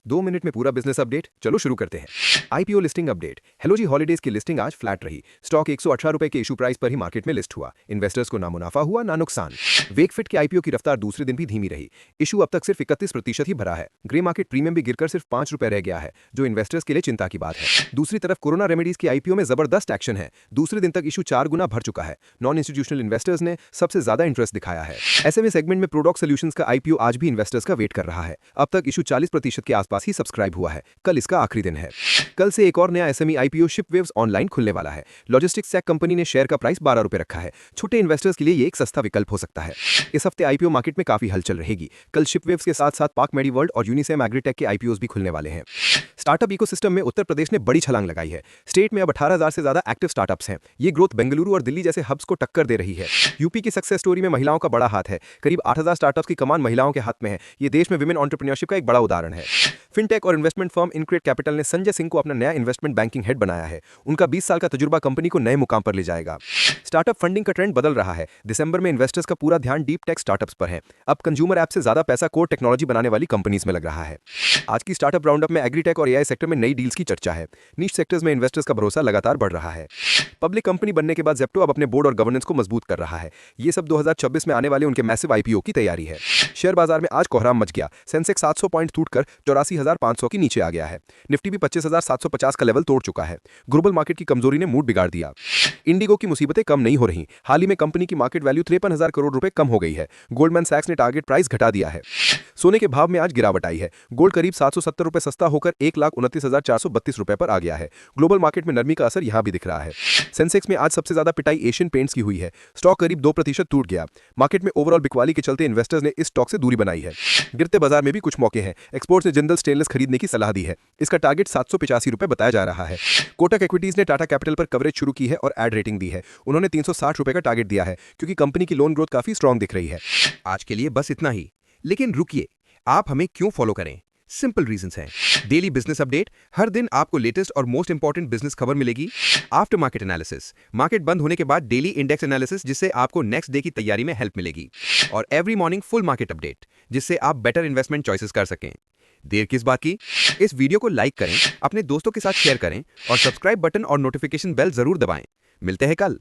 2 minute में पूरा business update. चलो शुरू करते हैं। IPO listing update. हेलो जी हॉलीडेज की लिस्टिंग आज फ्लैट रही। स्टॉक 118 रुपए के इशू प्राइस पर ही मार्केट में लिस्ट हुआ। इन्वेस्टर्स को ना मुनाफा हुआ ना नुकसान। वेकफिट के आईपीओ की रफ्तार दूसरे दिन भी धीमी रही। इशू अब तक सिर्फ 31% ही भरा है। ग्रे मार्केट प्रीमियम भी गिरकर सिर्फ 5 रुपए रह गया है, जो इन्वेस्टर्स के लिए चिंता की बात है। दूसरी तरफ कोरोना रेमेडीज की आईपीओ में जबरदस्त एक्शन है। दूसरे दिन तक इशू 4 गुना भर चुका है। नॉन इंस्टीट्यूशनल इन्वेस्टर्स ने सबसे ज्यादा इंटरेस्ट दिखाया है। एसएमई सेगमेंट में प्रोडक्ट सॉल्यूशंस का आईपीओ आज भी इन्वेस्टर्स का वेट कर रहा है। अब तक इशू 40% के आसपास ही सब्सक्राइब हुआ है। कल इसका आखिरी दिन है। कल से एक और नया एसएमई आईपीओ शिपवेव्स ऑनलाइन खुलने वाला है। लॉजिस्टिक्स सेक कंपनी ने शेयर का प्राइस 12 रुपए रखा है। छोटे इन्वेस्टर्स के लिए ये एक सस्ता विकल्प हो सकता है। इस हफ्ते आईपीओ मार्केट में काफी हलचल रहेगी। कल शिपवेव्स के साथ साथ पार्क मेडीवर्ल्ड और यूनिसेम एग्रीटेक के आईपीओस भी खुलने वाले हैं। स्टार्टअप इकोसिस्टम में उत्तर प्रदेश ने बड़ी छलांग लगाई है। स्टेट में अब 18,000 से ज्यादा एक्टिव स्टार्टअप्स हैं। ये ग्रोथ बेंगलुरु और दिल्ली जैसे हब्स को टक्कर दे रही है। यूपी की सक्सेस स्टोरी में महिलाओं का बड़ा हाथ है। करीब 8,000 स्टार्टअप्स की कमान महिलाओं के हाथ में है। ये देश में विमेन एंटरप्रेन्योरशिप का एक बड़ा उदाहरण है। फिनटेक और इन्वेस्टमेंट फर्म इनक्रेट कैपिटल ने संजय सिंह को अपना नया इन्वेस्टमेंट बैंकिंग हेड बनाया है। उनका 20 साल का तजुर्बा कंपनी को नए मुकाम पर ले जाएगा। स्टार्टअप फंडिंग का ट्रेंड बदल रहा है। दिसंबर में इन्वेस्टर्स का पूरा ध्यान डीप टेक स्टार्टअप्स पर है। अब कंज्यूमर ऐप से ज्यादा पैसा कोर टेक्नोलॉजी बनाने वाली कंपनीज में लग रहा है। आज की स्टार्टअप राउंडअप में एग्रीटेक और एआई सेक्टर में नई डील्स की चर्चा है। नीश सेक्टर्स में इन्वेस्टर्स का भरोसा लगातार बढ़ रहा है। पब्लिक कंपनी बनने के बाद जेप्टो अब अपने बोर्ड और गवर्नेंस को मजबूत कर रहा है। ये सब 2026 में आने वाले उनके मैसिव आईपीओ की तैयारी है। शेयर बाजार में आज कोहराम मच गया। सेंसेक्स 700 पॉइंट टूटकर 84,500 के नीचे आ गया है। निफ्टी भी 25,750 का लेवल तोड़ चुका है। ग्लोबल मार्केट की कमजोरी ने मूड बिगाड़ दिया। इंडिगो की मुसीबतें कम नहीं हो रही। हाल ही में कंपनी की मार्केट वैल्यू 53,000 करोड़ रुपए कम हो गई है। गोल्डमैन सैक्स ने टारगेट प्राइस घटा दिया है। सोने के भाव में आज गिरावट आई है। गोल्ड करीब 770 रुपए सस्ता होकर 1,29,432 रुपए पर आ गया है। ग्लोबल मार्केट में नरमी का असर यहां भी दिख रहा है। सेंसेक्स में आज सबसे ज्यादा पिटाई एशियन पेंट्स की हुई है। स्टॉक करीब 2% टूट गया। मार्केट में ओवरऑल बिकवाली के चलते इन्वेस्टर्स ने इस स्टॉक से दूरी बनाई है। गिरते बाजार में भी कुछ मौके हैं। एक्सपोर्ट्स ने जिंदल स्टेनलेस खरीदने की सलाह दी है। इसका टारगेट 785 रुपए बताया जा रहा है। कोटक इक्विटीज ने टाटा कैपिटल पर कवरेज शुरू की है और एड रेटिंग दी है। उन्होंने 360 रुपए का टारगेट दिया है, क्योंकि कंपनी की लोन ग्रोथ काफी स्ट्रांग दिख रही है। आज के लिए बस इतना ही। लेकिन रुकिए, आप हमें क्यों फॉलो करें? सिंपल रीजंस हैं। डेली बिजनेस अपडेट, हर दिन आपको लेटेस्ट और मोस्ट इंपॉर्टेंट बिजनेस खबर मिलेगी। आफ्टर मार्केट एनालिसिस, मार्केट बंद होने के बाद डेली इंडेक्स एनालिसिस, जिससे आपको नेक्स्ट डे की तैयारी में हेल्प मिलेगी। और every morning full market update, जिससे आप बेटर इन्वेस्टमेंट चॉइसेस कर सकें। देर किस बात की? इस वीडियो को लाइक करें, अपने दोस्तों के साथ शेयर करें और सब्सक्राइब बटन और नोटिफिकेशन बेल जरूर दबाएं। मिलते हैं कल।